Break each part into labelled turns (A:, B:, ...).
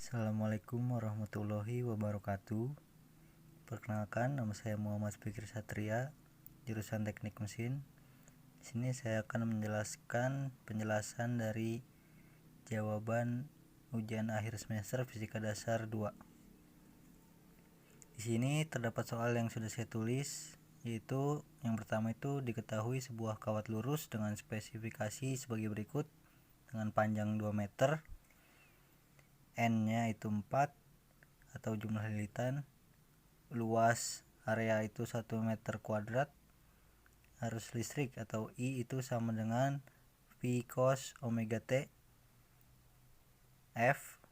A: Assalamualaikum warahmatullahi wabarakatuh. Perkenalkan, nama saya Muhammad Fikri Satria, jurusan Teknik Mesin. Di sini saya akan menjelaskan penjelasan dari jawaban ujian akhir semester Fisika Dasar 2. Di sini terdapat soal yang sudah saya tulis, yaitu yang pertama itu diketahui sebuah kawat lurus dengan spesifikasi sebagai berikut dengan panjang 2 meter, N-nya itu 4 atau jumlah lilitan, luas area itu 1 meter kuadrat, arus listrik atau I itu sama dengan V cos omega T, F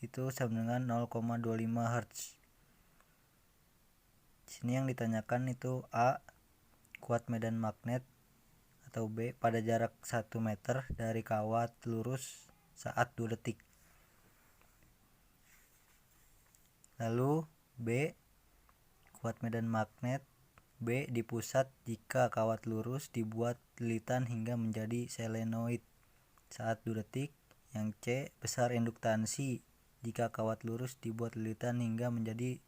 A: itu sama dengan 0,25 Hz. Di sini yang ditanyakan itu A, kuat medan magnet, atau B, pada jarak 1 meter dari kawat lurus saat 2 detik. Lalu B, kuat medan magnet B di pusat jika kawat lurus dibuat lilitan hingga menjadi solenoid saat 2 detik. Yang C, besar induktansi jika kawat lurus dibuat lilitan hingga menjadi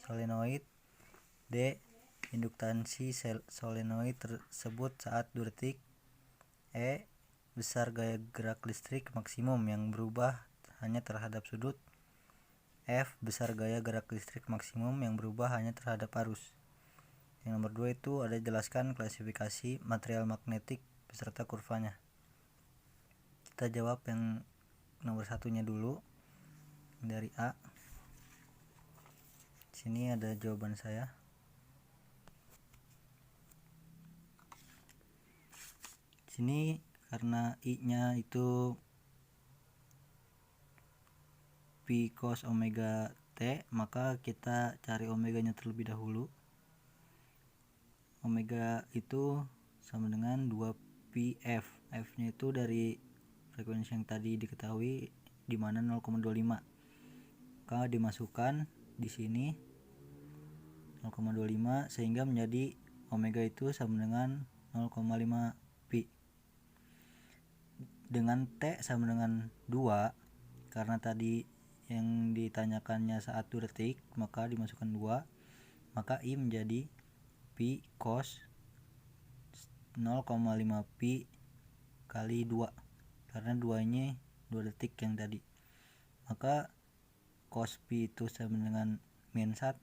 A: solenoid. D, induktansi solenoid tersebut saat 2 detik. E, besar gaya gerak listrik maksimum yang berubah hanya terhadap sudut. F, besar gaya gerak listrik maksimum yang berubah hanya terhadap arus. Yang nomor 2 itu ada jelaskan klasifikasi material magnetik beserta kurvanya. Kita jawab yang nomor satunya dulu, dari A. Sini ada jawaban saya. Sini karena I-nya itu V cos omega T, maka kita cari omeganya terlebih dahulu. Omega itu sama dengan 2πf. F-nya itu dari frekuensi yang tadi diketahui, di mana 0,25. Maka dimasukkan di sini 0,25 sehingga menjadi omega itu sama dengan 0,5 pi. Dengan T sama dengan 2, karena tadi yang ditanyakannya saat 2 detik, maka dimasukkan 2, maka I menjadi pi cos 0,5 pi kali 2, karena 2 nya 2 detik yang tadi. Maka cos pi itu sama dengan min 1,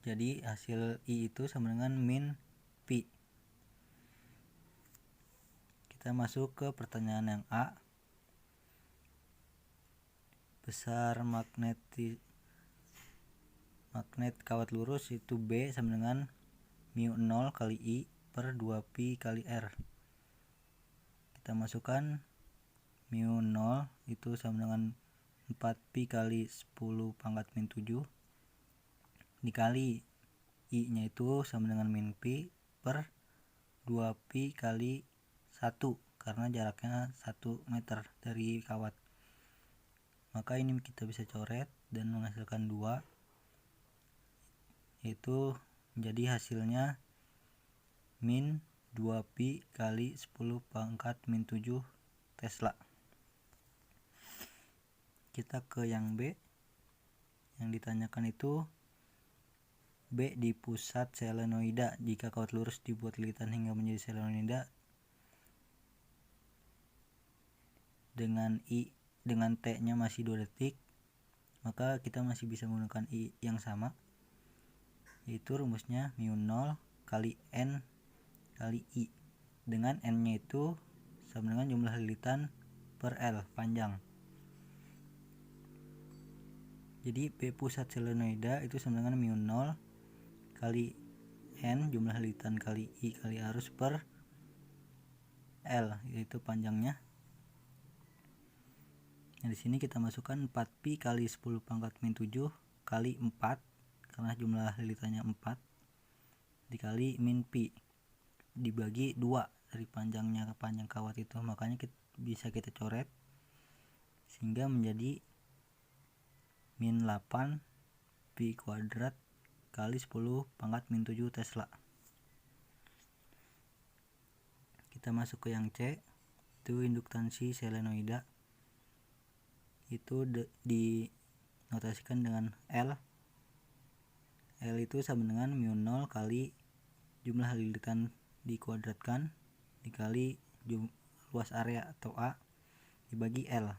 A: jadi hasil I itu sama dengan min pi. Kita masuk ke pertanyaan yang A. Besar magnet kawat lurus itu B sama dengan mu 0 kali I per 2pi kali R. Kita masukkan mu 0 itu sama dengan 4pi kali 10 pangkat min 7 dikali I nya itu sama dengan min pi per 2pi kali 1, karena jaraknya 1 meter dari kawat. Maka ini kita bisa coret dan menghasilkan 2, yaitu menjadi hasilnya min 2pi kali 10 pangkat min 7 Tesla. Kita ke yang B. Yang ditanyakan itu B, di pusat solenoida jika kawat lurus dibuat lilitan hingga menjadi solenoida dengan T-nya masih 2 detik, maka kita masih bisa menggunakan I yang sama, yaitu rumusnya mu 0 kali N kali I, dengan N-nya itu sama dengan jumlah lilitan per L panjang. Jadi B pusat solenoida itu sama dengan mu 0 kali N jumlah lilitan kali I kali arus per L, yaitu panjangnya. Nah, di sini kita masukkan 4pi kali 10 pangkat min 7 kali 4, karena jumlah lilitannya 4, dikali min pi dibagi 2 dari panjangnya ke panjang kawat itu, makanya bisa kita coret sehingga menjadi min 8 pi kuadrat kali 10 pangkat min 7 Tesla. Kita masuk ke yang C, itu induktansi solenoida. itu dinotasikan dengan L. L itu sama dengan mu 0 kali jumlah lilitan dikuadratkan dikali luas area atau A dibagi L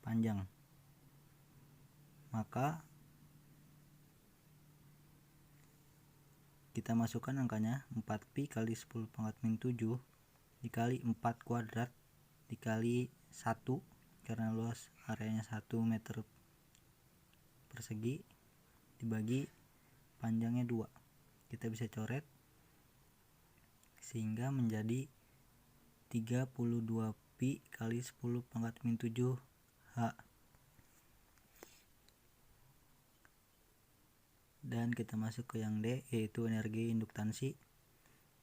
A: panjang. Maka kita masukkan angkanya 4pi kali 10 pangkat min 7 dikali 4 kuadrat dikali 1 karena luas areanya 1 meter persegi dibagi panjangnya 2. Kita bisa coret sehingga menjadi 32pi kali 10 pangkat min 7 H. Dan kita masuk ke yang D, yaitu energi induktansi,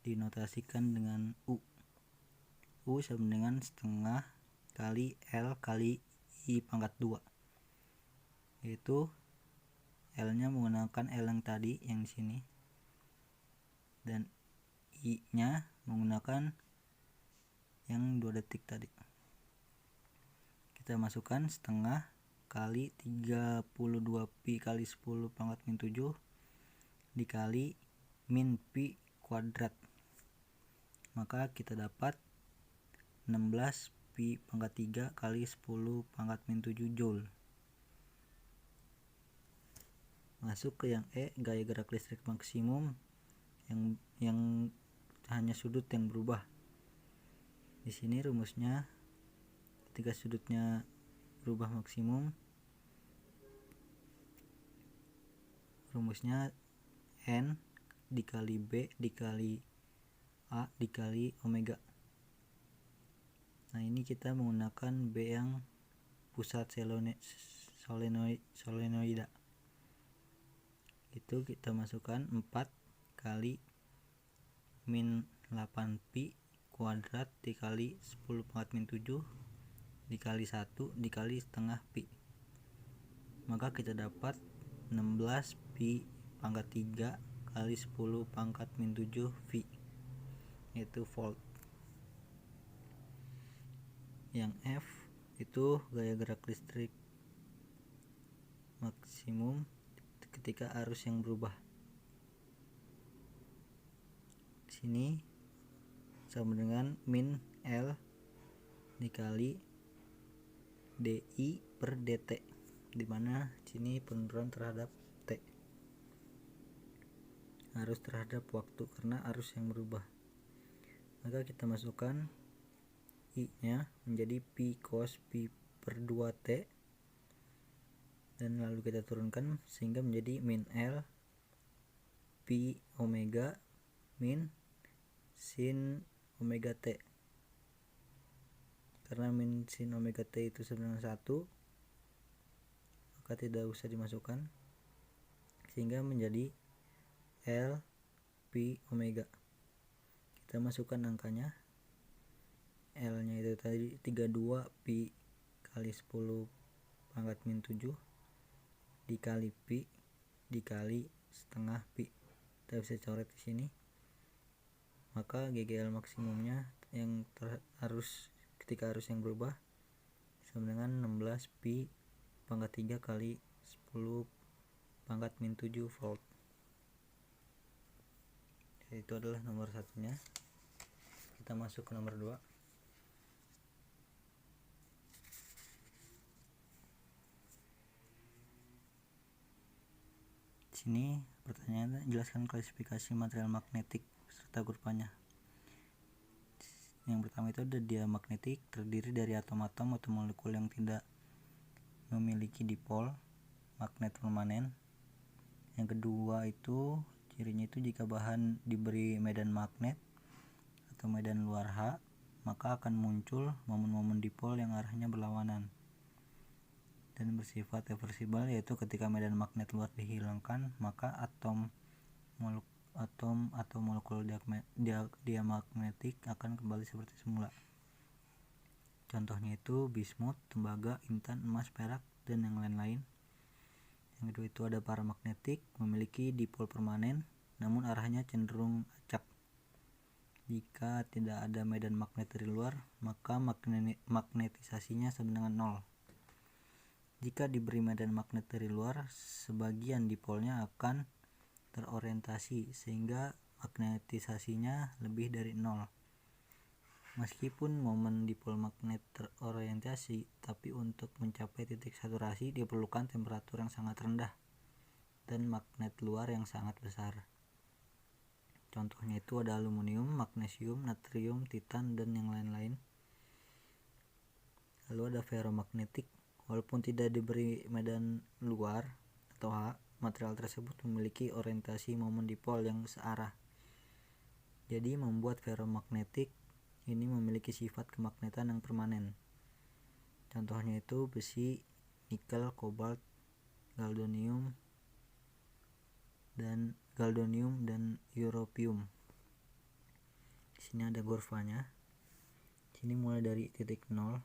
A: dinotasikan dengan U. U sama dengan setengah kali L kali I pangkat 2, yaitu L nya menggunakan L yang tadi yang di sini dan I nya menggunakan yang 2 detik tadi. Kita masukkan setengah kali 32pi kali 10 pangkat min 7 dikali min pi kuadrat, maka kita dapat 16 pi pangkat 3 kali 10 pangkat min 7 joule. Masuk ke yang E, gaya gerak listrik maksimum yang hanya sudut yang berubah. Di sini rumusnya ketika sudutnya berubah maksimum, rumusnya N dikali B dikali A dikali omega. Nah, ini kita menggunakan B yang pusat solenoida. Itu kita masukkan 4 kali min 8pi kuadrat dikali 10 pangkat min 7 dikali 1 dikali setengah pi, maka kita dapat 16 pi pangkat 3 kali 10 pangkat min 7 V, yaitu volt. Yang F itu gaya gerak listrik maksimum ketika arus yang berubah. Di sini sama dengan min L dikali DI per DT, di mana sini penurunan terhadap T, arus terhadap waktu karena arus yang berubah. Maka kita masukkan I nya menjadi pi cos pi per 2T dan lalu kita turunkan sehingga menjadi min L pi omega min sin omega T. Karena min sin omega T itu sama dengan 1, maka tidak usah dimasukkan sehingga menjadi L pi omega. Kita masukkan angkanya, L nya itu tadi 32 pi kali 10 pangkat min 7 dikali pi dikali setengah pi. Kita bisa coret di sini. Maka GGL maksimumnya yang ketika arus yang berubah sama dengan 16 pi pangkat 3 kali 10 pangkat min 7 volt. Jadi itu adalah nomor satunya. Kita masuk ke nomor 2. Sini pertanyaannya, jelaskan klasifikasi material magnetik serta kurvanya. Yang pertama itu ada diamagnetik, terdiri dari atom-atom atau molekul yang tidak memiliki dipol magnet permanen. Yang kedua itu cirinya itu jika bahan diberi medan magnet atau medan luar H, maka akan muncul momen-momen dipol yang arahnya berlawanan dan bersifat reversibel, yaitu ketika medan magnet luar dihilangkan maka atom atau molekul diamagnetik akan kembali seperti semula. Contohnya itu bismut, tembaga, intan, emas, perak, dan yang lain-lain. Yang kedua itu ada paramagnetik, memiliki dipol permanen namun arahnya cenderung acak. Jika tidak ada medan magnet dari luar, maka magnetisasinya sama dengan 0. Jika diberi medan magnet dari luar, sebagian dipolnya akan terorientasi sehingga magnetisasinya lebih dari nol. Meskipun momen dipol magnet terorientasi, tapi untuk mencapai titik saturasi diperlukan temperatur yang sangat rendah dan magnet luar yang sangat besar. Contohnya itu ada aluminium, magnesium, natrium, titan, dan yang lain-lain. Lalu ada ferromagnetik. Walaupun tidak diberi medan luar atau H, material tersebut memiliki orientasi momen dipol yang searah. Jadi membuat ferromagnetik ini memiliki sifat kemagnetan yang permanen. Contohnya itu besi, nikel, kobalt, galonium dan europium. Di sini ada kurvanya. Sini mulai dari titik 0.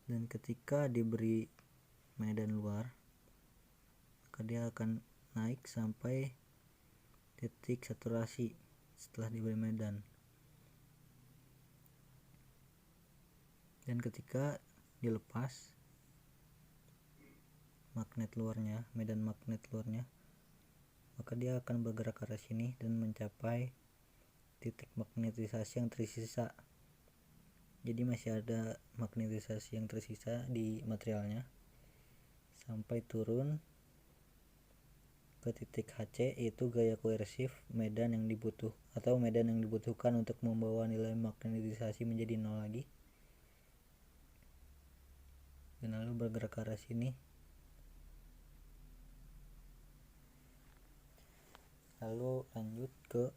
A: Dan ketika diberi medan luar, maka dia akan naik sampai titik saturasi setelah diberi medan. Dan ketika dilepas medan magnet luarnya, maka dia akan bergerak ke arah sini dan mencapai titik magnetisasi yang tersisa. Jadi masih ada magnetisasi yang tersisa di materialnya sampai turun ke titik HC, yaitu gaya koersif, medan yang dibutuhkan untuk membawa nilai magnetisasi menjadi nol lagi, dan lalu bergerak ke arah sini. Lalu lanjut ke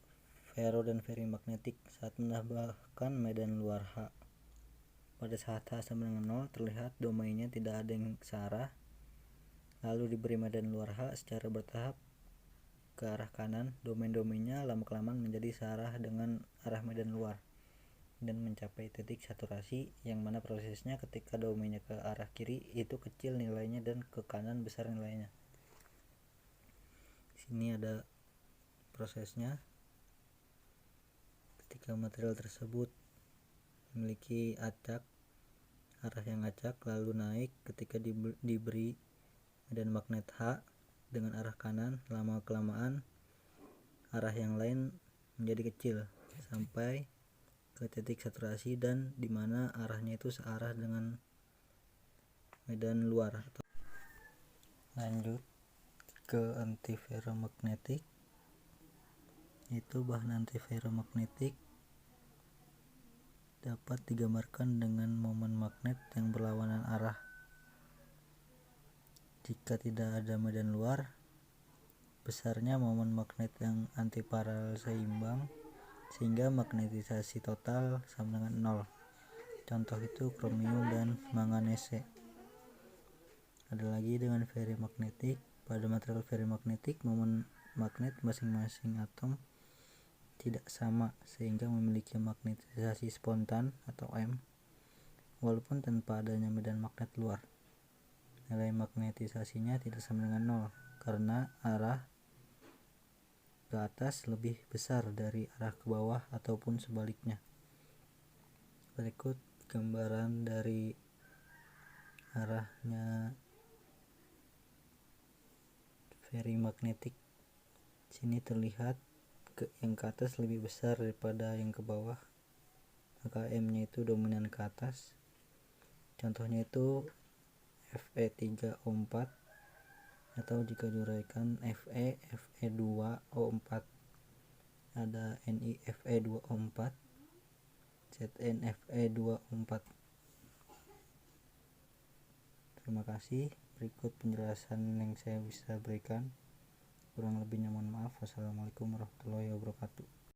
A: ferro dan ferimagnetik. Saat menambahkan medan luar H, pada saat H sama dengan 0 terlihat domainnya tidak ada yang searah. Lalu diberi medan luar H secara bertahap ke arah kanan, domain-domainnya lama-kelamaan menjadi searah dengan arah medan luar dan mencapai titik saturasi, yang mana prosesnya ketika domainnya ke arah kiri itu kecil nilainya dan ke kanan besar nilainya. Di sini ada prosesnya. Ketika material tersebut memiliki arah yang acak lalu naik ketika diberi medan magnet H dengan arah kanan, lama-kelamaan arah yang lain menjadi kecil sampai ke titik saturasi dan dimana arahnya itu searah dengan medan luar. Lanjut ke antiferromagnetik. Itu bahan antiferromagnetik dapat digambarkan dengan momen magnet yang berlawanan arah. Jika tidak ada medan luar, besarnya momen magnet yang antiparalel seimbang sehingga magnetisasi total sama dengan 0. Contoh itu kromium dan manganese. Ada lagi dengan ferimagnetik. Pada material ferimagnetik, momen magnet masing-masing atom tidak sama sehingga memiliki magnetisasi spontan atau M walaupun tanpa adanya medan magnet luar. Nilai magnetisasinya tidak sama dengan 0 karena arah ke atas lebih besar dari arah ke bawah ataupun sebaliknya. Berikut gambaran dari arahnya ferimagnetik. Sini terlihat yang ke atas lebih besar daripada yang ke bawah, maka M-nya itu dominan ke atas. Contohnya itu Fe3O4, atau jika diuraikan Fe2O4. Ada NiFe2O4, ZnFe2O4. Terima kasih. Berikut penjelasan yang saya bisa berikan. Kurang lebihnya mohon maaf. Wassalamualaikum warahmatullahi wabarakatuh.